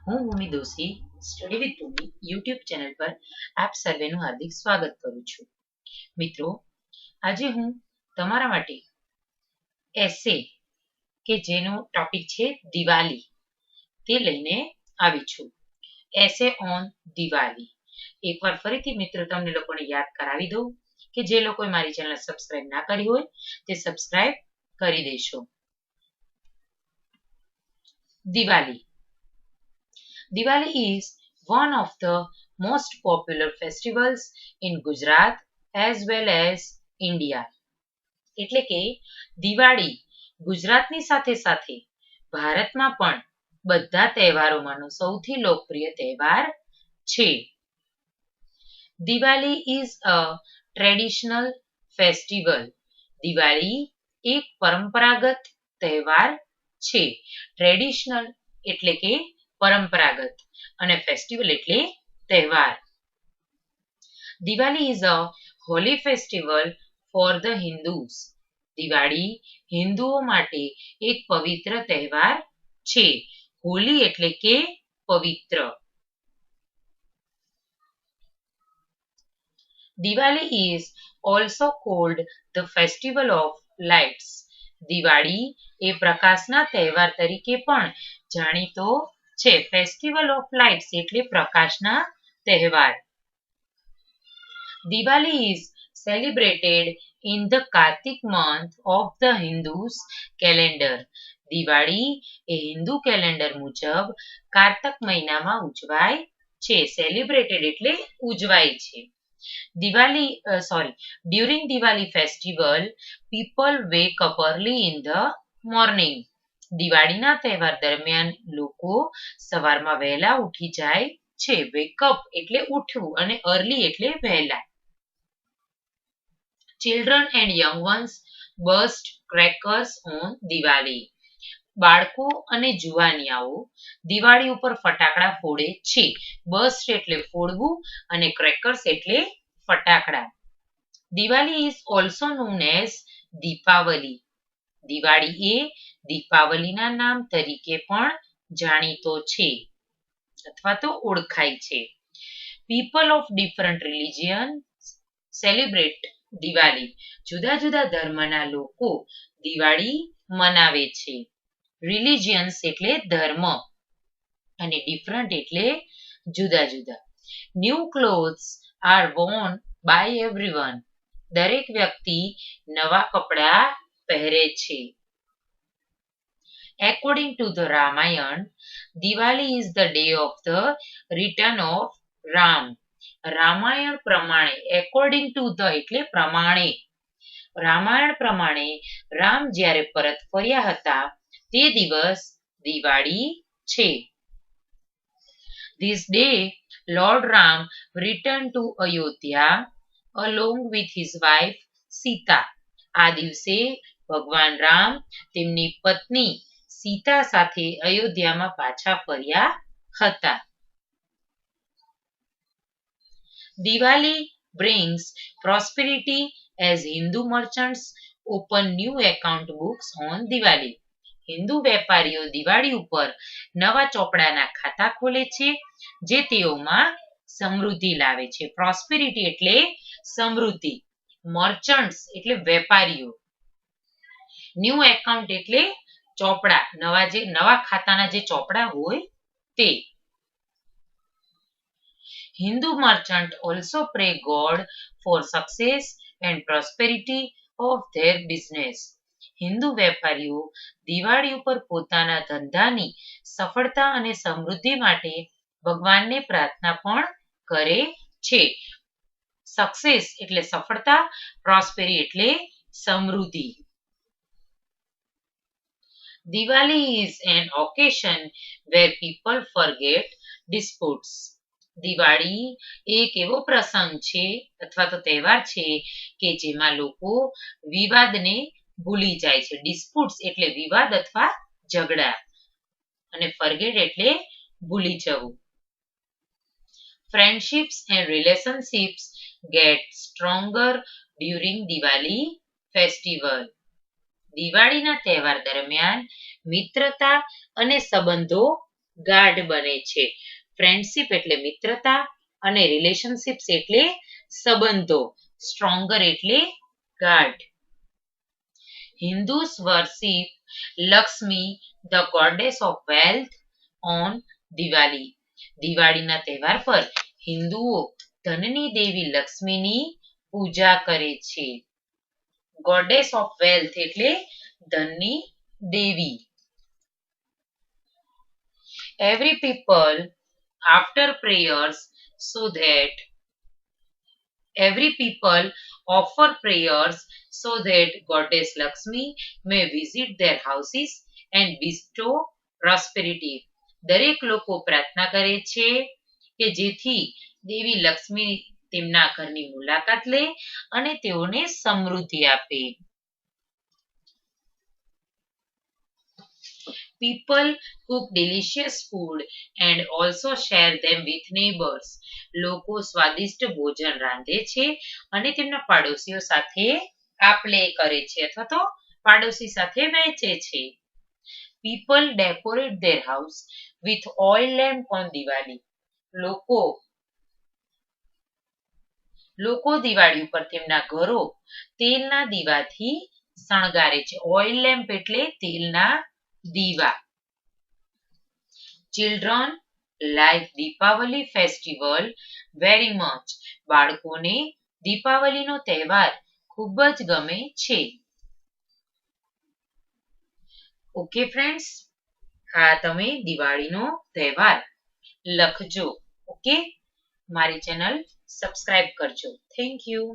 હું Bhumi Doshi study with Bhumi YouTube channel પર આપ સર્વેનું હાર્દિક સ્વાગત કરું છું. મિત્રો, આજે હું તમારા માટે એસે કે જેનો ટોપિક છે દિવાળી તે લઈને આવી છું. એસે ઓન દિવાળી. એકવાર ફરીથી મિત્રો તમને લોકોને યાદ કરાવી દઉં કે જે લોકોએ મારી ચેનલ સબસ્ક્રાઇબ ના કરી હોય તે સબસ્ક્રાઇબ કરી દેશો. Diwali is one of the most popular festivals in Gujarat as well as India. એટલે કે દિવાળી ગુજરાતની સાથે સાથે ભારતમાં પણ બધા તહેવારોમાંનો સૌથી લોકપ્રિય તહેવાર છે. Diwali is a traditional festival. Diwali એક પરંપરાગત તહેવાર છે. ટ્રેડિશનલ એટલે કે પરંપરાગત અને ફેસ્ટિવલ એટલે તહેવાર. Diwali is a holy festival for the Hindus. Diwali હિન્દુઓ માટે એક પવિત્ર તહેવાર છે. હોલી એટલે કે પવિત્ર. Diwali is also called the festival of lights. Diwali એ પ્રકાશના તહેવાર તરીકે પણ જાણીતો છે. ફેસ્ટિવલ ઓફ લાઇટ્સ એટલે પ્રકાશના તહેવાર. Diwali is celebrated in the Kartik month of the Hindus calendar. Diwali A Hindu calendar મુજબ કારતક મહિનામાં ઉજવાય છે. સેલિબ્રેટેડ એટલે ઉજવાય છે. During Diwali festival, people wake up early in the morning. દિવાળીના તહેવાર દરમિયાન લોકો સવારમાં વહેલા ઉઠી જાય છે. વેકઅપ એટલે ઉઠવું અને early એટલે વહેલા. Children and young ones burst crackers on Diwali. બાળકો અને જુવાનિયાઓ દિવાળી ઉપર ફટાકડા ફોડે છે. બર્સ્ટ એટલે ફોડવું અને ક્રેકર્સ એટલે ફટાકડા. Diwali is also known as Deepavali. Diwali એ દીપાવલીના નામ તરીકે પણ જાણીતો છે અથવા તો ઓળખાય છે. People of different religions celebrate Diwali. જુદા જુદા ધર્મના લોકો દિવાળી મનાવે છે. રિલિજિયન્સ એટલે ધર્મ અને ડિફરન્ટ એટલે જુદા જુદા. New clothes are worn by everyone. દરેક વ્યક્તિ નવા કપડા પહેરે છે. According to the Ramayan, Diwali is the day of the return of Ram. Ramayana પ્રમાણે according to the એટલે પ્રમાણે. રામાયણ પ્રમાણે રામ જ્યારે પરત ફર્યા હતા તે દિવસ દિવાળી છે. This day, Lord Ram returned to Ayodhya along with his wife Sita. આ દિવસે ભગવાન રામ તેમની પત્ની સીતા સાથે અયોધ્યામાં પાછા ફર્યા હતા. Diwali brings prosperity as Hindu merchants open new account books on Diwali. Hindu વેપારીઓ દિવાળી ઉપર નવા ચોપડાના ખાતા ખોલે છે જે તેઓમાં સમૃદ્ધિ લાવે છે. પ્રોસ્પેરિટી એટલે સમૃદ્ધિ. મર્ચન્ટ્સ એટલે વેપારીઓ. ન્યૂ એકાઉન્ટ એટલે ચોપડા. નવા ખાતાના જે ચોપડા હોય તે. Hindu merchant also pray God for success and prosperity of their business. Hindu વેપારીઓ દિવાળી ઉપર પોતાના ધંધાની સફળતા અને સમૃદ્ધિ માટે ભગવાનને પ્રાર્થના પણ કરે છે. સક્સેસ એટલે સફળતા, પ્રોસ્પેરી એટલે સમૃદ્ધિ. Diwali is an occasion where people forget disputes. Diwali એક એવો પ્રસંગ છે અથવા તો તહેવાર છે કે જેમાં લોકો વિવાદને ભૂલી જાય છે. ડિસ્પ્યુટ્સ એટલે વિવાદ અથવા ઝઘડા અને ફર્ગેટ એટલે ભૂલી જવું. Friendships and relationships get stronger during Diwali festival. દિવાળીના તહેવાર દરમિયાન મિત્રતા અને સંબંધો ગાઢ બને છે. ફ્રેન્ડશિપ એટલે મિત્રતા અને રિલેશનશિપ્સ એટલે સંબંધો. સ્ટ્રોંગર એટલે ગાઢ. Hindus worship Lakshmi, the goddess of wealth, on Diwali. દિવાળીના તહેવાર પર હિન્દુઓ ધનની દેવી લક્ષ્મીની પૂજા કરે છે. ગોડેસ ઓફ વેલ્થ એટલે ધનની દેવી. Every people after prayers so that every people offer prayers so that goddess Lakshmi may visit their houses and bestow prosperity. દરેક લોકો પ્રાર્થના કરે છે કે જેથી દેવી લક્ષ્મી તેમના ઘરની મુલાકાત લે અને તેઓને સમૃદ્ધિ આપે. People cook delicious food and also share them with neighbors. લોકો સ્વાદિષ્ટ ભોજન રાંધે છે અને તેમના પાડોશીઓ સાથે આપ-લે કરે છે અથવા તો પાડોશી સાથે વહેંચે છે. People decorate their house with oil lamp on Diwali. લોકો દિવાળી ઉપર તેમના ઘરો તેલના દીવાથી શણગારે છે. ઓઇલ લેમ્પ એટલે તેલના દીવા. Children like Deepavali festival very much. બાળકોને દીપાવલીનો તહેવાર ખૂબ જ ગમે છે. ઓકે ફ્રેન્ડ્સ, હા તમે દિવાળીનો તહેવાર લખજો. ઓકે, મારી ચેનલ સબસ્ક્રાઇબ કરજો. Thank you.